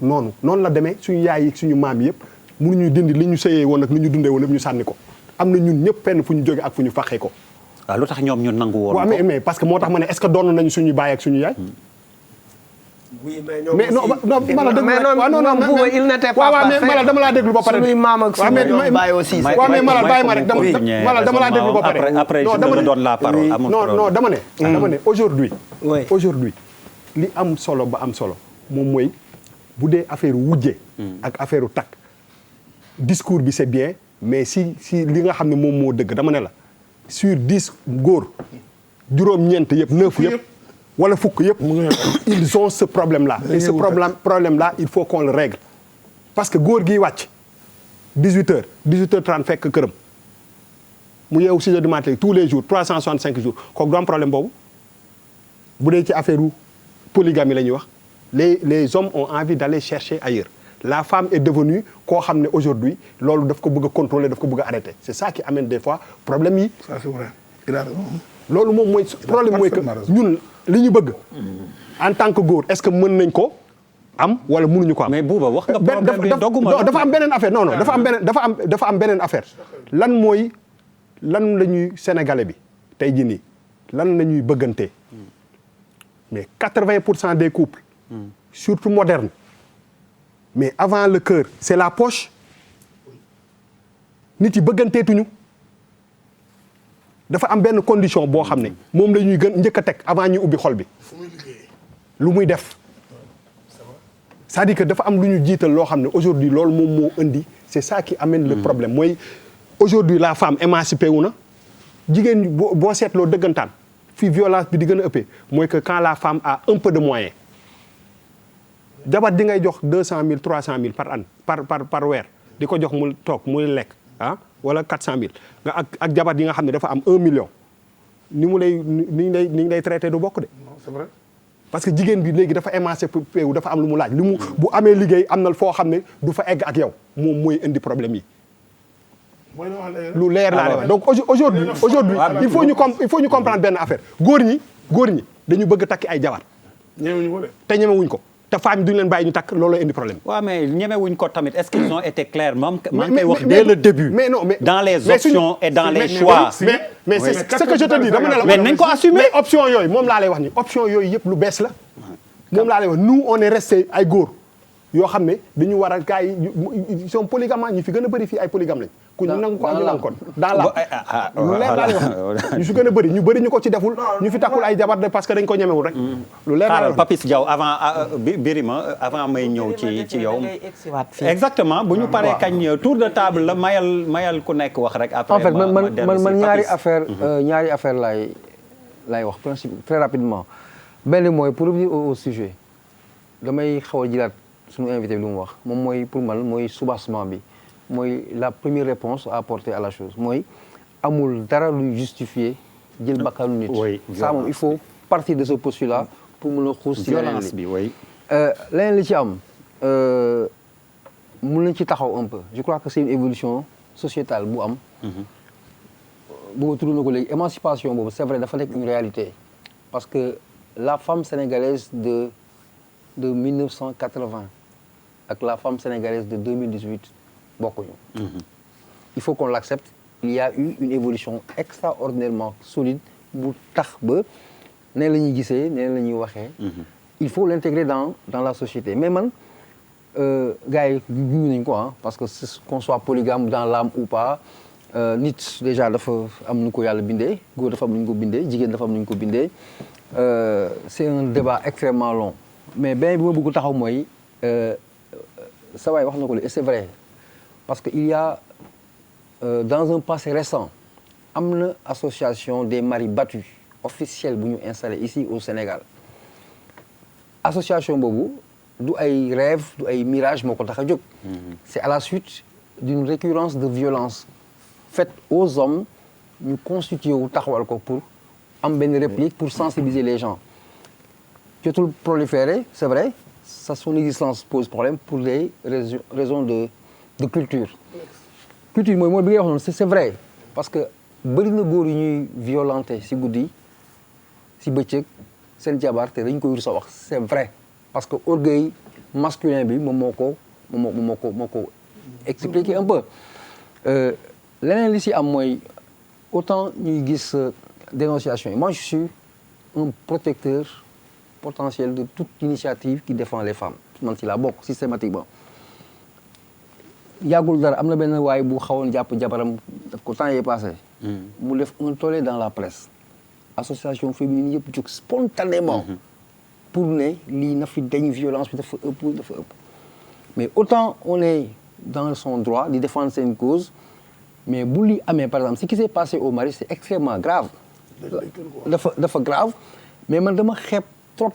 noonu la demee suñu yaay yi suñu maam yëpp mënuñu dindi li ñu sëyee woon ak li ñu dundee woon lépp ñu sànni ko am na ñun ñëpp fenn fu ñu jóge ak fu ñu fàqee ko. waaw lu tax ñoom ñu nangu woon. waaw mais parce que moo tax ma ne est-ce que doon nañu suñu baay ak suñu yaay. oui mais non Malal déglu mais il n'était pas parfait. mais Malal dama laa déglu ba pare. suñuy maam ak suñu baay aussi. waaw mais Malal bàyyi ma rek Malal dama laa déglu ba pare. après je te donne la parole. non dama ne aujourd'hui li am solo ba am solo moom mooy bu dee affaire wujje ak affaire takk discours bi c'est bien mais si li nga xam ne moom moo dëgg dama ne la sur 10 góor juróom-ñeent yëpp 9 yëpp wala fukk yëpp ils ont ce problème là et ce problème là il faut qu'on le règle parce que góor gi wàcc 18h 30 fekk këram mu yeewu 6h du matin tous les jours 365 jours kooku du am problème boobu bu dee ci affaire polygamie la ñuy wax les hommes ont envie d'aller chercher ailleurs la femme est devenue koo xam ne aujourd'hui loolu daf ko bëgg a contrôler daf ko bëgg a arrêter c'est ça qui amène des fois problème yi. ça c'est vrai il a raison. loolu moom mooy problème mooy que ñun li ñu bëgg en tant que góor est-ce que mën nañ ko am wala mënuñu ko am. mais Bouba wax nga problème bi dogguma dafa am beneen affaire non dafa am beneen affaire lan la ñuy sénégalais bi tey jii nii lan la ñuy bëggantee mais 80% des couples surtout modernes mais avant le cœur c'est la poche nit yi bëgganteetuñu dafa am benn condition boo xam ne moom la ñuy gën njëkk a teg avant ñuy ubbi xol bi lu muy def c'est-à-dire que dafa am lu ñu jiital loo xam ne aujourd'hui loolu moom moo indi c'est ça qui amène le problème mooy aujourd'hui la femme émancipée wu na jigéen ñi boo seetloo dëggantaan fii violence bi di gën a ëppee mooy que quand la femme a un peu de moyens jabar di ngay jox 200 000 300 000 par an par weer di ko jox mu toog muy lekk wala 400 000 nga ak jabar yi nga xam ne dafa am 1 million ni ñu lay traité du bokk de. non c'est vrai. parce que jigéen bi léegi dafa émancipé wu dafa am lu mu laaj bu amee liggéey am na foo xam ne du fa egg ak yow moom mooy indi problème yi. lu leer laa wax donc aujourd'hui il faut ñu comprendre benn affaire góor ñi dañu bëgg takki ay jabar. ñemewuñ ko de. te ñemewuñ ko te femme duñu leen bàyyi ñu takk looloo indi problème. waaw mais ñemewuñ ko tamit est-ce qu'ils ont été clairs moom maa ngi koy wax dès le début. mais non mais dans les options et dans les choix. mais c'est ce que je te dis dama ne la. mais nañ ko assumer mais option yooyu moom laa lay wax ni option yooyu yëpp lu bees la. moom laa lay wax nous on est resté ay góor yoo xam ne dañu war a gars yi ils sont polygames ñu fi gën a bëri fii ay polygame lañ. ku ñu nangu ko ak ñu nangu ko dans la lu leer laa lay wax ñu fi gën a bëri ñu bëri ñu ko ci deful ñu fi takkul ay jabar de parce que dañ ko ñemewul rek. lu leer laa lay wax Papis Diaw avant Birima avant may ñëw ci yow. exactement bu ñu paree kañ tour de table la mayal ku nekk wax rek. après en fait man ñaari affaire laay wax principe très rapidement benn mooy pour revenir au sujet damay xaw a jilaat suñu invité bi lu mu wax moom mooy pour man mooy soubassement bi mooy la première réponse à apporter à la chose mooy amul dara luy justifier jël bakkanu nit. ça moom il faut partir de ce postulat pour mën a xuus ci violence bi oui. leneen li ci am mën nañ ci taxaw un peu je crois que c'est une évolution sociétale bu am. boobu tudd na ko léegi émancipation boobu c'est vrai dafa nekk une réalité parce que la femme sénégalaise de 1980 ak la femme sénégalaise de 2018 bokkuñu. Il faut qu'on l'accepte. Il y a eu une évolution extraordinairement solide bu tax ba nee la ñuy gisee nee la ñuy waxee. Il faut l'intégrer dans la société mais man gars yi ñu nañ ko parce que qu'on soit polygame dans l'âme ou pas nit déjà dafa am nu ko yàlla bindee góor dafa am nu ñu ko bindee jigéen dafa am nu ñu ko bindee c'est un débat extrêmement long mais benn bi ma bëgg taxaw mooy sa waay wax na ko et c'est vrai parce que il y a dans un passé récent am na association des maris battus officielle bu ñu installé ici au Sénégal association boobu du ay rêve du ay mirage moo ko tax a jóg c'est à la suite d'une récurrence de violence faite aux hommes ñu constitué wu taxawal ko pour am benn réplique pour sensibiliser les gens jotul proliférer c'est vrai son existence pose problème pour des raisons de culture. Culture mooy bi ngay wax noonu c'est vrai parce que bëri na góor yu ñuy violenté si guddi si bëccëg seen jabar te dañ koy rus a wax c'est vrai parce que orgueil masculin bi moom moo ko expliquer un peu leneen li si am mooy autant ñuy gis dénonciation yi moi je suis un protecteur potentiel de toute initiative qui défend les femmes man ci laa bokk systématiquement yàggul dara am na benn waay bu xawoon jàpp jabaram daf ko temps yee passé mu def un tollé dans la presse association féminine yëpp jóg spontanément pour ne lii na fi dañ violence bi dafa ëpp mais autant on est dans son droit di défendre seen cause mais bu li amee par exemple ce qui s'est passé au Mali c'est extrêmement grave dafa grave mais man dama xeeb trop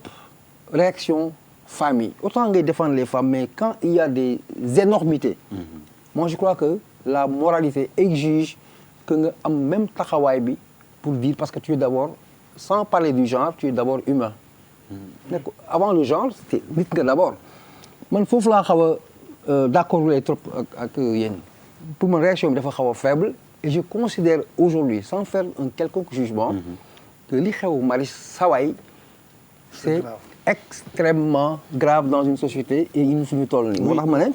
réaction femmes yi autant ngay défendre les femmes mais quand il y a des énormités moi je crois que la moralité exige que nga am même taxawaay bi pour dire parce que tu es d'abord sans parler du genre tu es d'abord humain nekk avant le genre c'est nit nga d'abord man foofu laa xaw a d'accord lay trop ak yéen pour man réaction bi dafa xaw a faible et je considère aujourd'hui sans faire un quelconque jugement que li xew Marie Sawaay c'est extrêmement grave dans une société et une suñu toll nii moo tax ma ne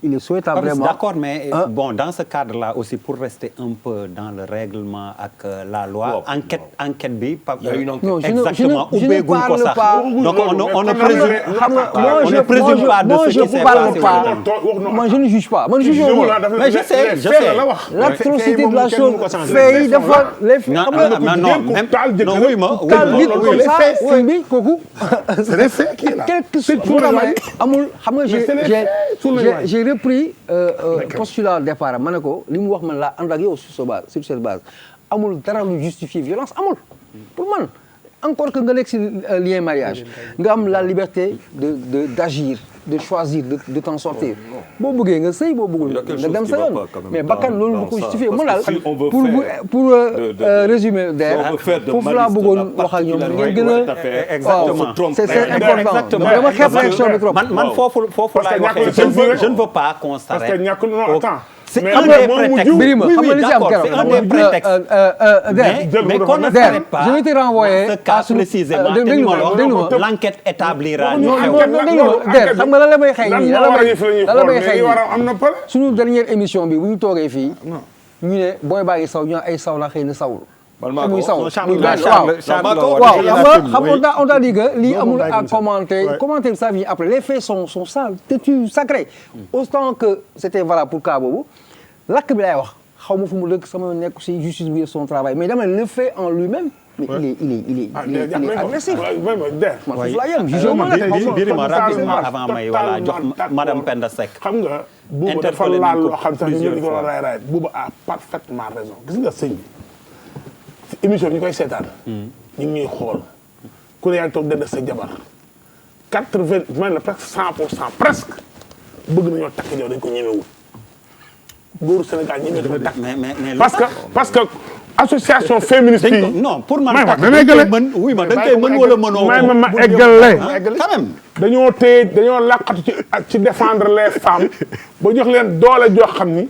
il est souhaitable vraiment d'accord mais bon dans ce cadre-là aussi pour rester un peu dans le règlement ak la loi enquête bi non exactement ubbeegul ko sax donc on ne présume pas de ce qui s'est passé moi je ne juge pas man juge mais je sais l'atrocité de la chose fait yi dafa les non oui ma comme ça oui bi kooku c'est des faits qui est là amul xam nga j'ai repris postulat départ ma ne ko li mu wax man laa ànd ak yow sur cette base amul dara lu justifier violence amul pour man encore que nga nekk si lien mariage nga am la liberté d'agir de choisir de t'en sortir boo bëggee nga sëy boo bëggul nga dem sa yoon mais bakkan loolu du ko justifier man daal pour résumer der foofu laa bëggoon wax ak ñoom ngeen gën a exactement c'est important dama xeeb réaction bi trop man foofu laay waxee je ne veux pas qu'on s'arrête parce que ñàkkul non attends c'est un des prétextes Birima xam nga li ci am c'est un des prétextes mais qu'on ne s'arrête pas je vais te renvoyer dans ce cas précisément l'enquête établira ñu der xam nga lan la may xëy nii lan la may xëy am na pare suñu dernière émission bi bu ñu toogee fii ñu ne booy baa ngi saw ñu ay saw la xëy na sawul muy saw waaw xam nga on t'a dit que lii amul à commenter ça vient après les faits sont ça têtus sacrés autant que c'était valable pour cas boobu lakk bi lay wax xaw ma fu mu dëkk sama nekk si justice bi son travail mais dama le fait en lui-même mais il est agressif man foofu laa yem Birima rapidement avant may wala jox madame Penda Seck xam nga buuba dafa laal loo xam sax ñu di ko raay buuba a parfaitement raison gis nga sëñ bi émission bi ñu koy seetaan ñu ngi ñuy xool ku ne yaa ngi toog dend sa jabar 80 man la presque 100% presque bëgg nañoo takk yow dañ ko ñemewul góoru Sénégal ñeme dafa takk parce que association féministe yi non pour man takk da ngay mën oui ma da nga koy mën wala mënoo ma eggale quand même dañoo làqatu ci défendre les femmes ba jox leen doole joo xam ni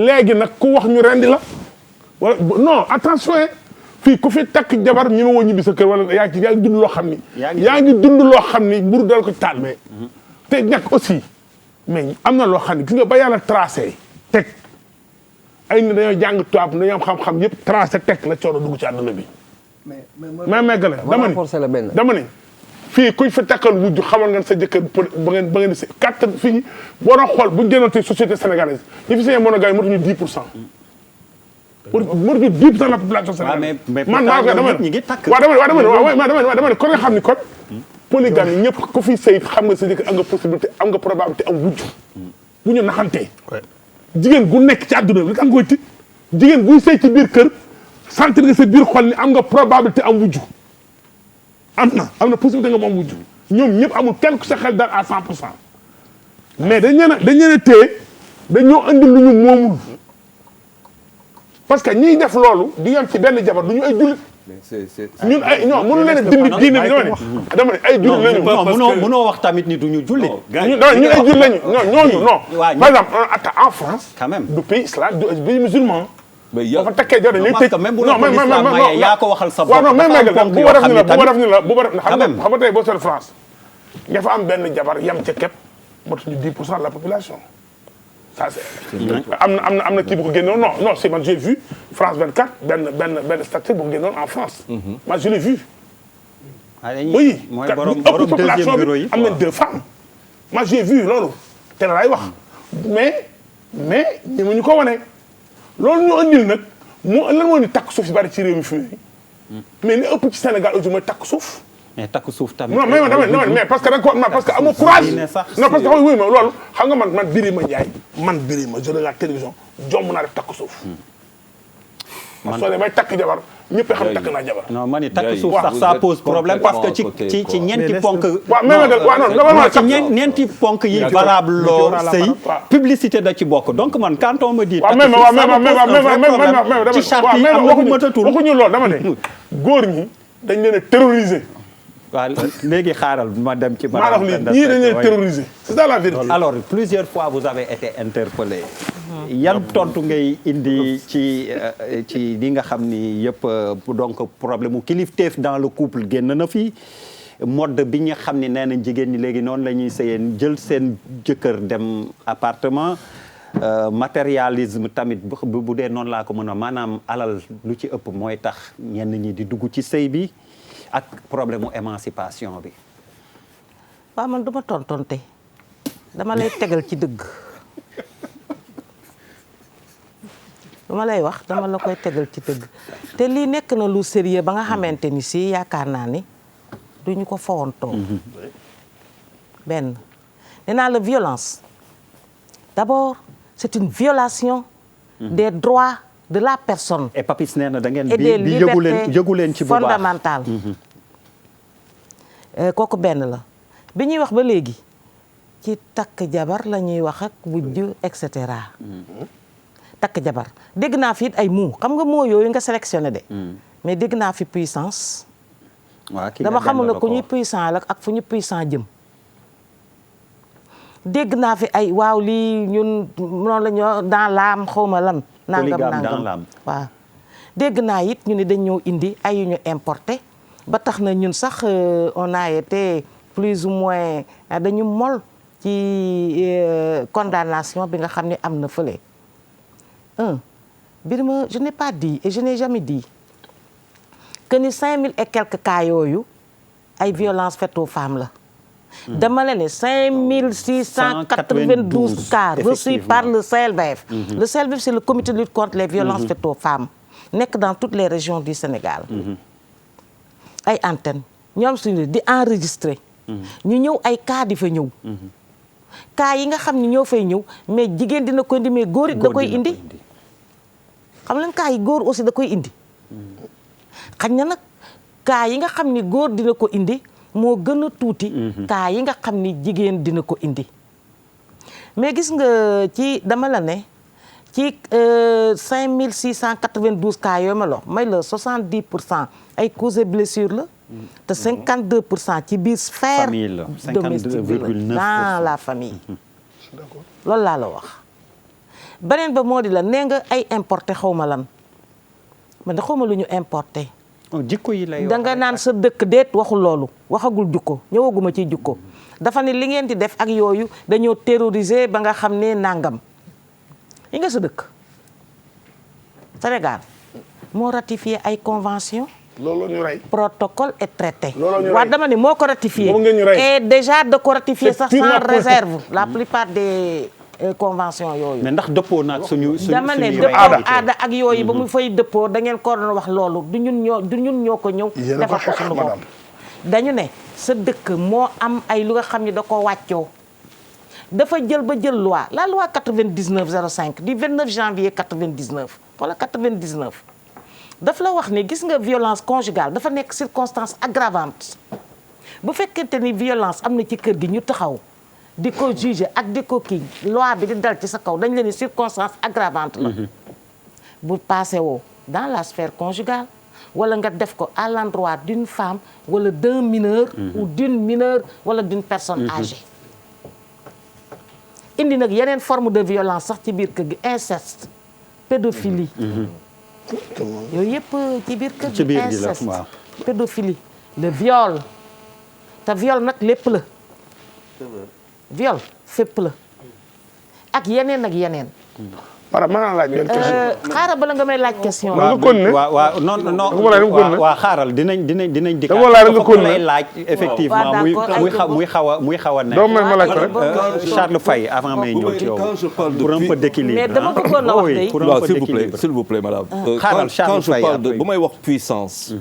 léegi nag ku wax ñu rendi la wala non attention fii ku fi takk jabar ñu ma woo ñibbi sa kër wala yaa ngi dund loo xam ni yaa ngi dund loo xam ni mburu dal ko taal mais te ñàkk aussi mais am na loo xam ni gis nga ba yàlla tracé teg ay nit dañoo jàng tubaab dañoo am xam-xam yëpp tracé teg la coono dugg ci àdduna bi mais meggale dama ne fii kuñ fi takkal wujj xamal ngeen sa jëkkër ba ngeen si kattan fii boo doon xool bu génnoon société sénégalaise ñu fi seen monogame yi motuñu 10% motuñu 10% la population sénégalaise man maa ko dama ne kon nga xam ni kon polygamie ñëpp ku fi sëy xam nga sa jëkkër am nga possibilité am nga probabilité am wujj bu ñu naxantee jigéen gu nekk ci àdduna bi li nga koy tit jigéen guy sëy ci biir kër sentir nga sa biir xol ni am nga probabilité am wujj am na possibilité nga moom wujj ñoom ñëpp amul kenn ku sa xel dal à 100% mais dañ leen a téye dañoo andi lu ñu moomul parce que ñiy def loolu di yem ci benn jabar du ñu ay jullit ñun ay non mënu leen a dindi diine bi dama ne ay jullit lañu non mënoo wax tamit ni duñu jullit ñu ay jullit lañu non ñooñu non par exemple en France quand même du pays islam du pays musulman boo fa takkee jabar dañ lay tëj. même bu la ko l'islam maye yaa ko waxal sa bopp. waaw non même bu ma def ni la xam même nga tey boo seet France nga fa am benn jabar yam ca képp motuñu 10% de la population. ça c'est am na kii bu ko génnoon non c'est man j'ai vu France 24 benn statut bu ko génnoon en France. moi je l'ai vu. oui mooy ëpp borom population deuxième bureau yi bi am nañ 2 femmes. moi j'ai vu loolu te laay wax mais ñu ko wane loolu ñu andil nag lan moo ni takk suuf si bari ci réew mi fi mais li ëpp ci Sénégal aujourd'hui mooy takk suuf. mais takk suuf tamit. non mais parce que da nga ko parce que amoo courage. non parce que xam nga wuy ma loolu xam nga man Birima Ndiaye man Birima je regarde télévision jomb naa def takk suuf. man soo demee takk jabar ñëpp a xam takk naa jabar. non man takk suuf sax ça pose problème parce que ci ñeenti ponk. ñeenti ponk yi valable loo sëy publicité da ci bokk donc man quand on me dit. waaw même ci charte yi am na ku matatul waxuñu loolu dama ne góor ñi dañ leen a terroriser. waaw léegi xaaral ma dem ci. maa wax ni ñii dañ leen terroriser c'est ça la vérité. alors plusieurs fois vous avez été interpellé. yan tontu ngay indi ci li nga xam ni yëpp donc problème mu kilifteef dans le couple génn na fi mode bi nga xam ni nee nañ jigéen ñi léegi noonu la ñuy sëyeen jël seen jëkkër dem appartement matérialisme tamit bu dee noonu laa ko mën a maanaam alal lu ci ëpp mooy tax ñenn ñi di dugg ci sëy bi ak problème mu émancipation bi. waaw man duma tontonte dama lay tegal ci dëgg. lu ma lay wax dama la koy tegal ci dëgg te lii nekk na lu sérieux ba nga xamante ni si yaakaar naa ni duñu ko fawantoo. benn nee naa la violence d'abord c'est une violation des droits de la personne. et Papis nee na da ngeen et des bi yëgu leen ci bu baax fondamentales. kooku benn la bi ñuy wax ba léegi ci takk jabar la ñuy wax ak wujj et cetera. takk jabar dégg naa fi it ay mots xam nga mots yooyu nga sélectionné de. mais dégg naa fi puissance. dama xamul ne ku ñuy puissant la ak fu ñu puissant jëm. dégg naa fi ay waaw lii ñun noonu la ñu dans l'âme xawma lan. nangam waaw. dégg naa it ñu ne dañ ñoo indi ay yu ñu importé ba tax na ñun sax on a été plus ou moins dañu mol ci condamnation bi nga xam ne am na fële. Birima je n'ai pas dit et je n'ai jamais dit que ni 5000 et quelques cas yooyu ay violences faites aux femmes la. dama la ne 5692 cas reçus par le CLBF. Le CLBF c'est le comité de lutte contre les violences faites aux femmes nekk dans toutes les régions du Sénégal. ay antennes ñoom suñu di enregistrer. ñu ñëw ay cas di fa ñëw. cas yi nga xam ni ñoo fay ñëw mais jigéen dina ko indi mais góor it da koy indi. xam leen cas yi góor aussi da koy indi. xañ na nag cas yi nga xam ni góor dina ko indi moo gën a tuuti. cas yi nga xam ni jigéen dina ko indi. mais gis nga ci dama la ne ci 5692 cas yooyu ma la may la 70% ay causes et blessures la. te 52% ci biir sphère domestique bi la dans la famille. loolu laa la wax. beneen ba moo di la nee nga ay importé xaw ma lan man de xaw ma lu ñu importé. jikko yi lay wax da nga naan sa dëkk déet waxul loolu waxagul jukko ñëwaguma ci jukko dafa ne li ngeen di def ak yooyu dañoo terroriser ba nga xam ne nangam yi nga sa dëkk Sénégal moo ratifié ay convention loolu ñu rey protocole et traité. loolu ñu rey waaw dama ne moo ko ratifié. et déjà de ko ratifié sax sans réserve la plupart des conventions yooyu. mais ndax dëppoo na ak suñu dama ne dëppoo aada ak yooyu ba mu fay dëppoo da ngeen ko doon wax loolu du ñun ñoo ko ñëw. defal ko suñu bopp dañu ne sa dëkk moo am ay lu nga xam ne da ko wàccoo. dafa jël ba jël loi la loi 99/05 du 29 janvier 99 wala 99. daf la wax ne gis nga violence conjugale dafa nekk circonstance aggravante bu fekkente ni violence am na ci kër gi ñu taxaw di ko juger ak di ko kii loi bi di dal ci sa kaw dañ leen ni circonstance aggravante la. bu passé woo dans la sphère conjugale wala nga def ko à l'endroit d'une femme wala d'un mineur. ou d'une mineure wala d'une personne âgée. indi nag yeneen forme de violence sax ci biir kër gi inceste pédophilie. yooyu yëpp ci biir kër ci gi biir gi la inceste waaw. pédophilie le viol te viol nag lépp la viol fépp la ak yeneen maanaam mën naa laaj benn question. xaaral bala nga may laaj question nga continuer waaw non non Dama laaj nga continuer. waaw xaaral dinañ dikkaat. Dama laaj nga dafa continuer. lay laaj effectivement Waaw, d'accord, muy xaw a nekk. doo may ma laaj ko rek. Charles Faye avant may ñëw ci yow Quand je parle de pour un peu d'équilibre. mais dama bëggoon a wax Oui, tey pour un non, peu d'équilibre. s'il vous plaît madame. Xaaral, Charles quand je Faye parle de après. bu may wax puissance.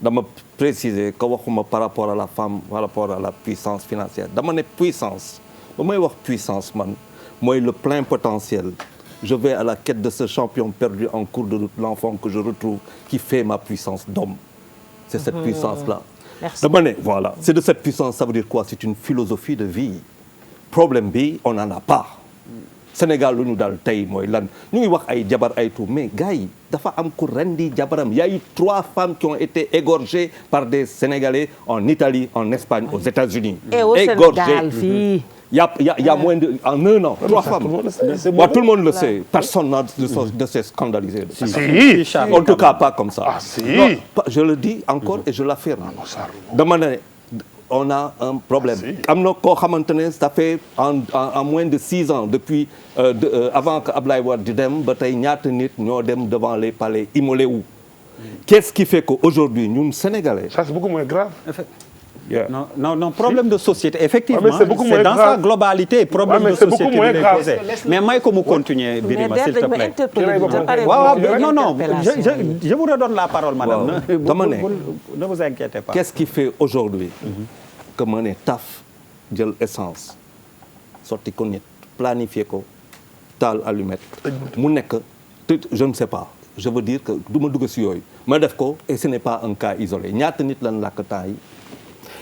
dama préciser que waxuma par rapport à la femme par rapport à la puissance financière dama ne puissance bu may wax puissance man mooy le plein potentiel. Je vais à la quête de ce champion perdu en cours de route, l'enfant que je retrouve, qui fait ma puissance d'homme. C'est cette puissance-là. Merci. Dama ne voilà, c'est de cette puissance, ça veut dire quoi? C'est une philosophie de vie. Problème bi, on n'en a pas. Sénégal lu ñu dal tey mooy lan ñu ngi wax ay jabar ay tout mais gars yi dafa am ku rendi jabaram il y a eu 3 femmes qui ont été égorgées par des Sénégalais en Italie, en Espagne, aux États-Unis. et au Sénégal fii Il y a moins de en 1 an 3 femmes. Ouais, tout le monde le sait. Personne ne s'est scandalisé de ça. Si. En tout cas pas comme ça. Ah, si. Non, je le dis encore et je l'affirme. Dama ne on a un problème. Am na koo xamante ne ça fait en moins de 6 ans depuis avant que Ablaye Wade di dem ba tey ñaata nit ñoo dem devant les palais immolé wu. Qu'est-ce qui fait qu'aujourd'hui ñun Sénégalais. Ça c'est beaucoup moins grave. Yeah. Non, problème de société, effectivement. Ouais, mais c'est beaucoup moins dans grave. sa globalité, problème Ouais, mais de c'est beaucoup société moins bi lay grave. posé. Mais may ko mu continuer, Birima, mais s'il te plaît. waaw Non, je vous redonne la parole, madame. Waaw. Dama ne. Ne vous inquiétez pas. Qu'est-ce qui fait aujourd'hui que ma ne taf jël essence sotti ko nit planifier ko taal allumette mu nekk je ne sais pas je veux dire que du ma dugg si yooyu ma def ko et ce n'est pas un cas isolé ñaata nit lan làkk temps yi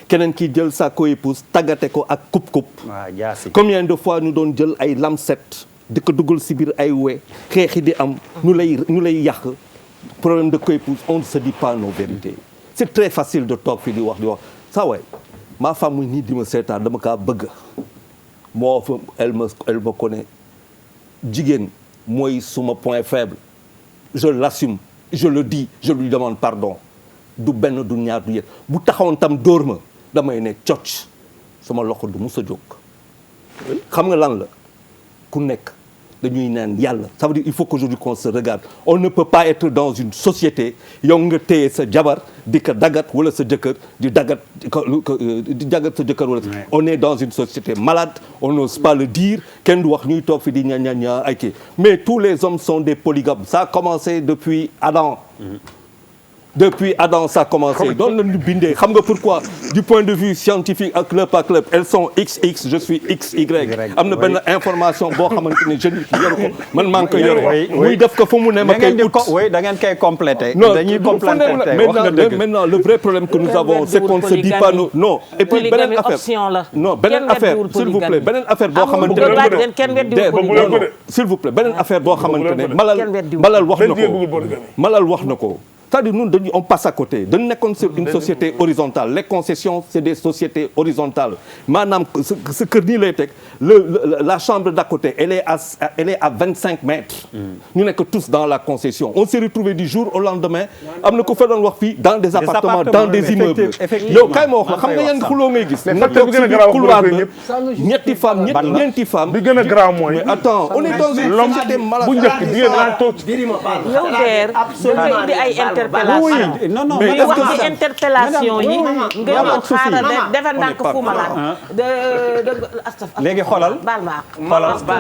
keneen ki jël sa coépouse tàggate ko ak coupe-coupe waaw jaasi. combien de fois ñu doon jël ay lamset di ko dugal si biir ay we xeexi di am ñu lay yàq problème de coépouse on ne se dit pas nos vérités c'est très facile de toog fii di wax saa waay ma femme muy nii di ma seetaan dama kaa bëgg moo fa elle me connaît jigéen mooy suma point faible je l'assume je le dis je lui demande pardon du benn du ñaar du yet bu taxawoon tam dóor ma damay ne cocc sama loxo du mus a jóg xam nga lan la ku nekk dañuy naan yàlla ça veut dire il faut qu'aujourd'hui qu'on se regarde on ne peut pas être dans une société yow nga téye sa jabar di ko dagat wala sa jëkkër di dagat sa jëkkër wala on est dans une société malade on n'ose pas le dire kenn du wax ñuy toog fi di ña ay kii mais tous les hommes sont des polygames ça a commencé depuis Adam ça a commencé doon lañu bindee xam nga pourquoi du point de vue scientifique ak club elles sont XX je suis XY am na benn information boo xamante ne jeune bi yoru ko man maa ngi koy yore muy def ko fu mu ne ma koy ut oui da ngeen koy compléter. non dañuy compléter maintenant le vrai problème que nous avons c'est qu'on ne se dit pas non et puis beneen affaire non beneen affaire s'il vous plaît beneen affaire boo xamante ne s'il vous plaît beneen affaire boo xamante ne Malal wax na ko c'est-à-dire ñun on passe à côté dañu nekkoon sur une société horizontale les concessions c'est des sociétés horizontales maanaam ce kër nii lay teg la chambre d'à côté elle est à 25 mètres ñu nekk tous dans la concession on s'est retrouvé du jour au lendemain am na ko fa doon wax fii dans des appartements dans des immeubles yow kay ma wax la xam nga yan xuloo ngay gis nga toog ci biir couloir bi ñetti femmes ñeenti femmes bi gën a grave mooy attends on est dans une société malade bu njëkk bi ngeen toog yow der nga indi ay interpellation non mais wax ci interpellation yi nga ñëw xaaral defe ndànk fu ma laat léegi xoolal baal ma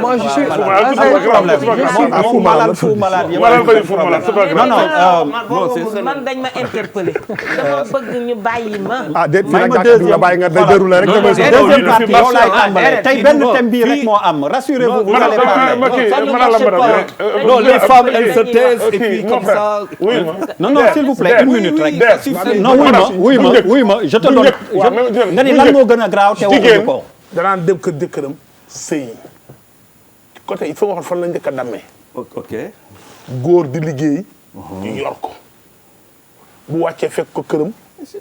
Moi, je suis... man dañ ma interpellé dama bëgg ñu bàyyi ma ah déet fii nag du la bàyyi nga day déroulé rek damay deuxième partie yow laay tàmbalee tey benn thème bii rek moo am rassurez-vous vous allez parler non les femmes elles se taisent et puis comme ça non s'il vous plaît une minute rek non wuy ma je te donne nga ni lan moo gën a graaw te waxuñu ko danaan dem kër jëkkëram sëy côté il faut waxoon fan la njëkk a dammee ok góor di liggéey ñu yor ko bu wàccee fekk ko këram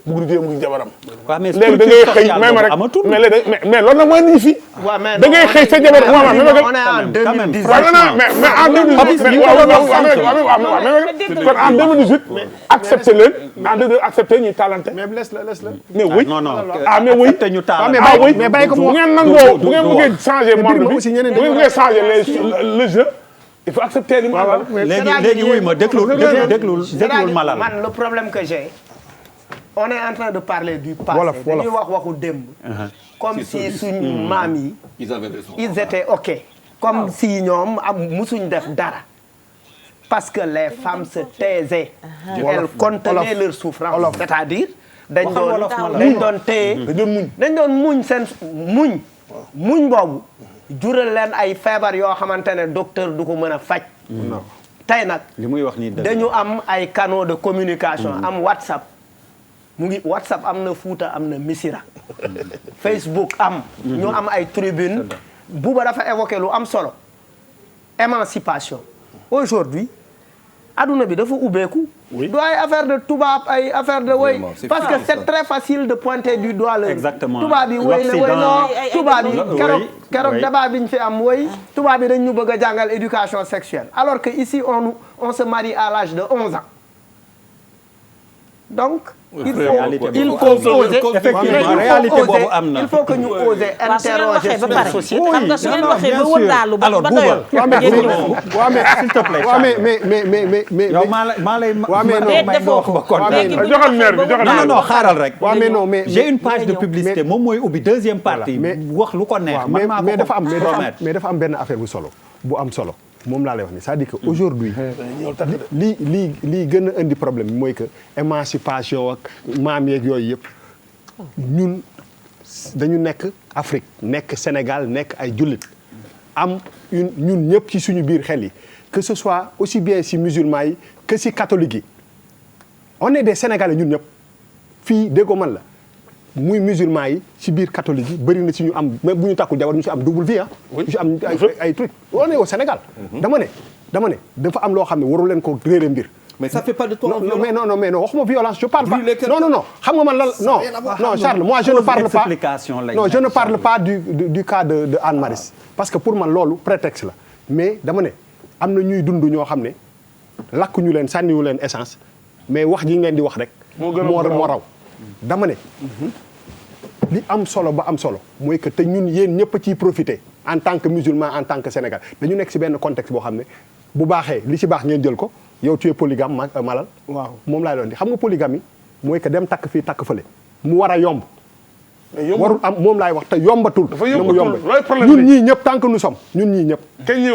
bu guddee mu ngi jabaram. waaw mais léegi da ngay xëy may ma rek mais léegi mais loolu nag mooy nit fii. waaw mais da ngay xëy sa jabar on est en 2010. mais en 2018 kon en 2018 accepté leen en 2018 accepté ñuy talante. mais laisse la mais oui non non ah mais oui te ñu taal mais bàyyi ko bu ngeen nangoo bu ngeen bëggee changer monde bi bu ngeen bëggee changer le jeu il faut accepter li mu àndal. léegi wuy ma déglul Malal. man le problème que j'ai on est en train de parler du passé dañuy wax waxu démb comme si suñu maam yi ils étaient ok comme si ñoom musuñ def dara parce que les femmes se taisaient elles contenaient leur souffrance c'est-à-dire dañ doon téye dañ doon muñ seen muñ boobu jural leen ay feebar yoo xamante ne docteur du ko mën a faj tey nag li muy wax nii dañu am ay canaux de communication am WhatsApp WhatsApp am na Fuuta am na Missira Facebook am ñu am ay tribune Bouba dafa évoqué lu am solo émancipation aujourd'hui adduna bi dafa ubbeeku du ay affaire de tubaab ay affaire de woy parce que c'est très facile de pointer du doigt le exactement tubaab yi woy na woy non tubaab yi keroog débat bi ñu fi am woy tubaab yi dañ ñu bëgg a jàngal éducation sexuelle alors que ici on se marie à l'âge de 11 ans donc il faut oser effectivement réalité boobu am na il faut que ñu oser interroger la société. xam nga su ngeen waxee ba wëndaalu ba doyal. waaw mais s'il te plaît. waaw mais yow maa lay joxal maire bi joxal non xaaral rek. waaw mais non mais j'ai une page de publicité moom mooy ubbi deuxième partie. wax lu ko neex man maa ko mais dafa am benn affaire bu solo bu am solo. moom laa lay wax ni c'est-à-dire que aujourd'hui lii gën a indi problème bi mooy que émancipation ak maam yeeg yooyu yëpp ñun dañu nekk Afrique nekk Sénégal nekk ay jullit am ñun ñëpp ci suñu biir xel yi que ce soit aussi bien si musulmans yi que si catholiques yi on est des Sénégalais ñun ñëpp fii déggoo man la muy musulman yi ci biir catholique yi bëri na ci ñu am même bu ñu takkul jabar ñu ci am double vie ñu ci am ay truc on est au Sénégal dama ne dafa am loo xam ne waru leen ko réere mbir mais ça fait pas de toi mais non waxuma violence je parle pas non xam nga man lan non Charles moi je ne parle pas non je ne parle pas du cas de Anne Maris parce que pour man loolu prétexte la mais dama ne am na ñuy dund ñoo xam ne lakk ñu leen sànniwu leen essence mais wax ji ngeen di wax rek moo raw dama ne li am solo ba am solo mooy que te ñun yéen ñëpp ciy profiter en tant que musulman en tant que Sénégal dañu nekk ci benn contexte boo xam ne bu baaxee li ci baax ngeen jël ko yow tu es polygame Malal waaw moom laay doon di xam nga polygamie mooy que dem takk fii takk fële mu war a yomb warul am moom laay wax te yombatul na mu yomb ñun ñii ñëpp tant que nous sommes ñun ñii ñëpp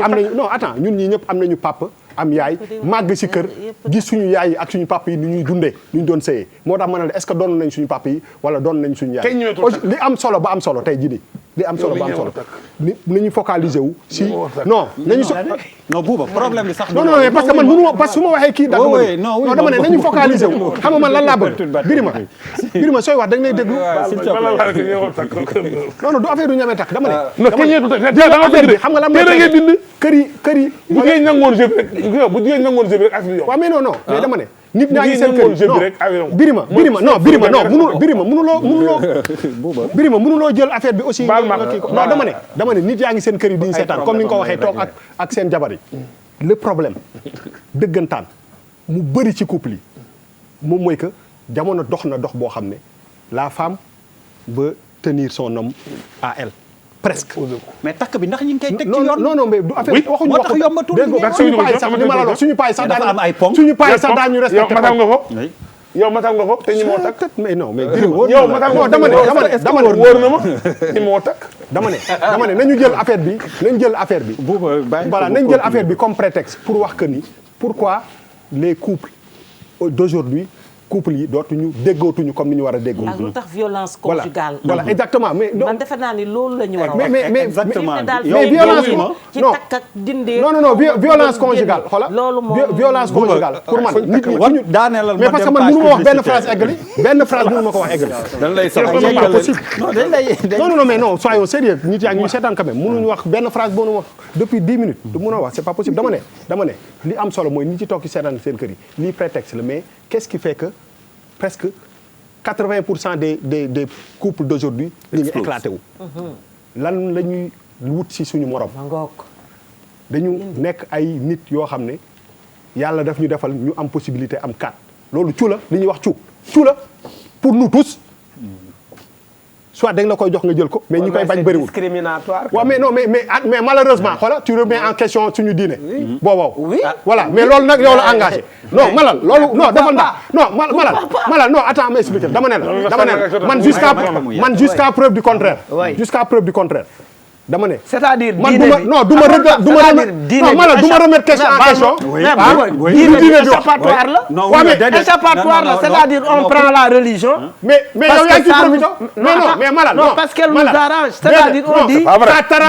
am nañu non attends ñun ñii ñëpp am nañu papa am yaay màgg ci kër gis suñu yaay yi ak suñu papa yi ni ñuy dundee ni ñu doon sëyee moo tax ma ne la est-ce que doon nañ suñu papa yi wala doon nañ suñu yaay li am solo ba am solo tey jii nii li am solo ba am solo ni ñu focaliser wu si non nañu non Bouba problème bi sax non mais parce que man mënu ma parce que su ma waxee kii dagg ma non dama ne nañu focaliser wu xam nga man lan laa bëgg Birima sooy wax da nga lay déglu non du affaire du ñamee takk dama ne affaire bi xam nga lan mooy kër yi bu jigéen nangoon jeu bi rek affaire waaw mais non mais dama ne nit ñaa ngi seen kër non Birima mënuloo jël affaire bi aussi non dama ne nit yaa ngi seen kër yi duñu seetaan comme ni nga ko waxee toog ak seen jabar yi le problème dëggantaan mu bëri ci couple yi moom mooy que jamono dox na dox boo xam ne la femme veut tenir son homme à elle presque. mais takk bi ndax ñu ngi koy teg ci yoon. non mais du affaire waxuñu moo tax yombatul suñu paay sax ni ma la wax suñu paay sax dafa am ay ponk suñu paay sax daañu respecté yow matal nga ko te ñi moo takk mais non mais yow matal nga ko dama ne wóor na ma ñi moo takk dama ne nañu jël affaire bi voilà nañu jël affaire bi comme prétexte pour wax que ni pourquoi les couples d'aujourd'hui couple yi dootuñu déggootuñu comme ni ñu war a déggoo. ak lu tax violence conjugale. voilà exactement mais. man defe naa ni loolu la ñu war a wax. mais exactement mais violence ci takk ak dindee. non violence conjugale xoolal. loolu moom violence conjugale pour man nit ñi war daaneelal mais parce que man mënu ma wax benn phrase eggali benn phrase mënu ma ko wax eggali. dañ lay sax non mais non soyons sérieux nit yaa ngi ñuy seetaan quand même mënuñu wax benn phrase boo nu wax depuis 10 minutes du mën a wax c'est pas possible dama ne li am solo mooy ñi ci toog ci seetaan seen kër yi lii prétexte la mais qu'est-ce qui fait que presque 80% des couples d'aujourd'hui ñu ngi éclaté wu. lan la ñuy wut ci suñu morom. dañu nekk ay nit yoo xam ne yàlla daf ñu defal ñu am possibilité am 4 loolu cu la li ñuy wax cu la pour nous tous. soit dañ la koy jox nga jël ko mais ñi koy bañ bëriwul. discriminatoire. waaw mais non mais malheureusement xoola tu remets en question suñu diine. boobu voilà mais loolu nag yow la engagé. non malal loolu non defal ndax non malal non attends ma expliquer dama ne la man jusqu'à preuve du contraire. jusqu'à preuve du contraire. dama ne. c'est-à-dire man diine bi non du ma remettre question en question. diine bi échappatoire la. non échappatoire la c'est-à-dire on prend la religion. mais yow yaa ngi ciy profité. mais malal non parce qu'elle nous arrange c'est-à-dire on dit.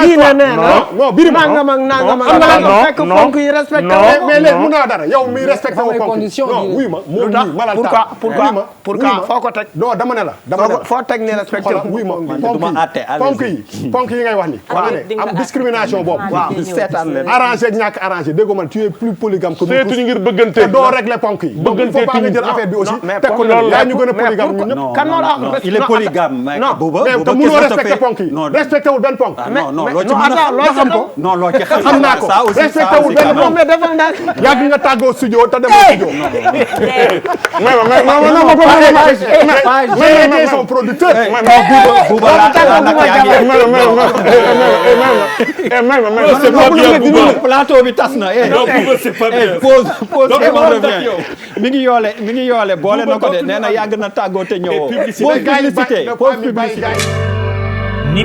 diine nee na non Birima nangam ak nangam ak fekk ponk yi respecté wu. mais léegi mun naa dara yow mi respecté wu ponk yi non wuy ma moom mi malal pourquoi foo ko teg. non dama ne la foo teg ni respecté wu. wuy ma ponk yi ngay wax ni am discrimination boobu. waaw seetaan leen arrangé ak ñàkk arrangé dégg man tu es plus polygame que nous. seetuñu ngir bëggante. te doo régler ponk yi. bëggante faut pas nga jël affaire bi aussi. teg ko loolu yaa ñu gën a polygame ñun ñëpp. kan moo la il est polygame. non mais te mënoo respecté ponk yi. respecté wul benn ponk. non loo ci mën a xam ko. non loo ci xam naa ko respecté wul benn ponk. mais defal naa yàgg nga tàggoo studio te demoo studio. mais son producteur. c'est pas bien Bouba plateau bi tas na. non Bouba c'est pas bien. pause mi ngi yoole boole na ko de nee na yàgg na tàggoo te ñëwoo. pause publicité.